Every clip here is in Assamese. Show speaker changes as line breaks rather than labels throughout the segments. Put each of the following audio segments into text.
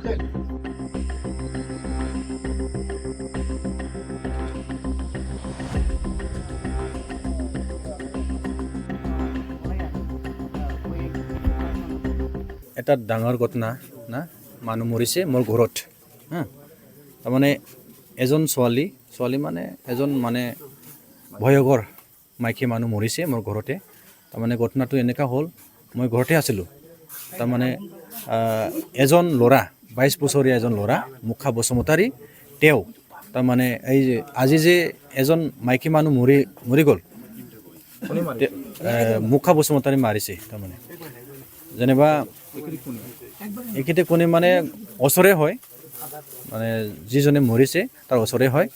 এটা ডাঙৰ ঘটনা না মানুহ মৰিছে মোৰ ঘৰত হা তাৰমানে এজন ছোৱালী মানে এজন মানে ভয়ংকৰ মাইকী মানুহ মৰিছে মোৰ ঘৰতে তাৰমানে ঘটনাটো এনেকুৱা হ'ল মই ঘৰতে আছিলোঁ তাৰমানে এজন ল'ৰা 22 বছৰীয়া এজন ল'ৰা মুখা বসুমতাৰী তেওঁ তাৰমানে এই আজি যে এজন মাইকী মানুহ মৰি গ'ল মুখা বসুমতাৰী মাৰিছে তাৰমানে যেনিবা এইকেইটা কোনে মানে ওচৰে হয় মানে যিজনে মৰিছে তাৰ ওচৰে হয়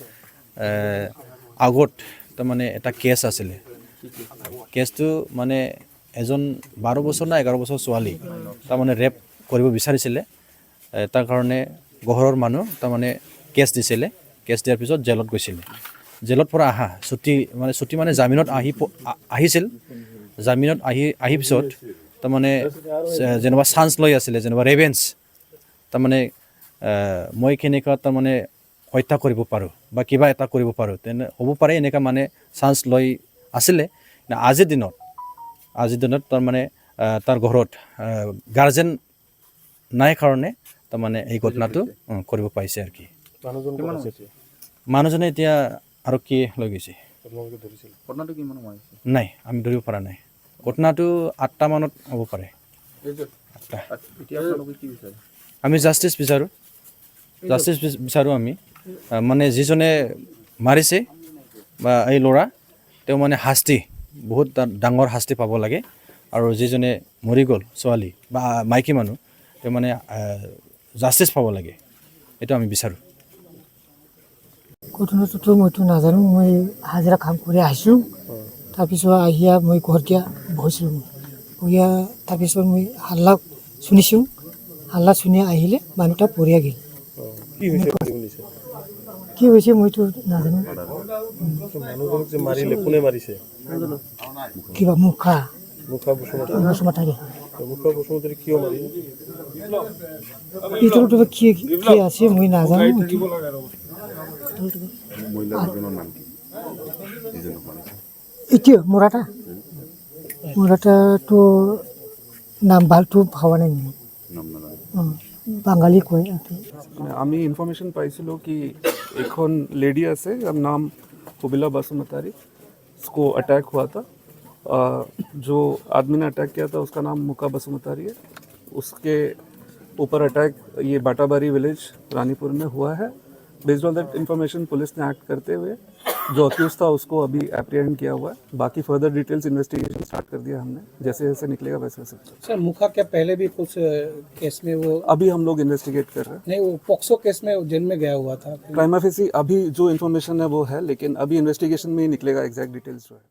আগত তাৰমানে এটা কেছ আছিলে কেছটো মানে এজন 12 বছৰ না 11 বছৰ ছোৱালী তাৰমানে ৰেপ কৰিব বিচাৰিছিলে তাৰ কাৰণে ঘৰৰ মানুহ তাৰমানে কেছ দিছিলে কেছ দিয়াৰ পিছত জেলত গৈছিলে জেলত পৰা ছুটি মানে জামিনত আহিছিল জামিনত আহি পিছত তাৰমানে যেনিবা চান্স লৈ আছিলে যেনিবা ৰেভেঞ্চ তাৰমানে মই কেনেকুৱা তাৰমানে হত্যা কৰিব পাৰোঁ বা কিবা এটা কৰিব পাৰোঁ তেনে হ'ব পাৰে এনেকুৱা মানে চান্স লৈ আছিলে আজিৰ দিনত তাৰমানে তাৰ ঘৰত গাৰ্জেন নাই কাৰণে তাৰমানে এই ঘটনাটো কৰিব পাৰিছে আৰু কি মানুহজনে এতিয়া আৰু কি লৈ গৈছে নাই আমি ধৰিব পৰা নাই ঘটনাটো 8টা মানত হ'ব পাৰে আমি জাষ্টিছ বিচাৰোঁ আমি মানে যিজনে মাৰিছে বা এই ল'ৰা তেওঁ মানে বহুত ডাঙৰ শাস্তি পাব লাগে আৰু যিজনে মৰি গ'ল ছোৱালী বা মাইকী মানুহ তেওঁ মানে জাষ্টিছ পাব লাগে এইটো আমি বিচাৰোঁ
ঘটনাটোতো মইতো নাজানো মই হাজিৰা কাম কৰি আহিছোঁ তাৰপিছত আহিয়া মই ঘৰত বহিছিলোঁ তাৰপিছত মই হাল্লা শুনিছোঁ হাল্লা শুনি আহিলে মানুহটা পৰিয়া গ'ল কি হৈছে মইতো নাজানো কিবা মুখা বসুমতাৰী ভিতৰত কি আছে মই নাজানো এতিয়া মোৰাটাটো নাম ভালটো ভাবা নাই বাঙালি কয়
আমি ইনফরমেশন পাইছিলো कि এখন लेडी আছে যার नाम हुबिला बसुमतारी उसको अटैक हुआ था जो आदमी ने अटैक किया था उसका नाम मुका बसुमतारी है उसके ऊपर अटैक ये बाटाबारी विलेज रानीपुर में हुआ है based on that information police ने एक्ट करते हुए जो अक्यूज था उसको अभी एप्रिहेंड किया हुआ है बाकी फर्दर डिटेल्स इन्वेस्टिगेशन स्टार्ट कर दिया हमने जैसे जैसे निकलेगा वैसे वैसे
सर मुखा क्या पहले भी कुछ केस में वो
अभी हम लोग इन्वेस्टिगेट कर रहे हैं
नहीं वो पॉक्सो केस में जेल में गया हुआ था
प्राइमा फेसी अभी जो इन्फॉर्मेशन है वो है लेकिन अभी इन्वेस्टिगेशन में ही निकलेगा एग्जैक्ट डिटेल्स जो है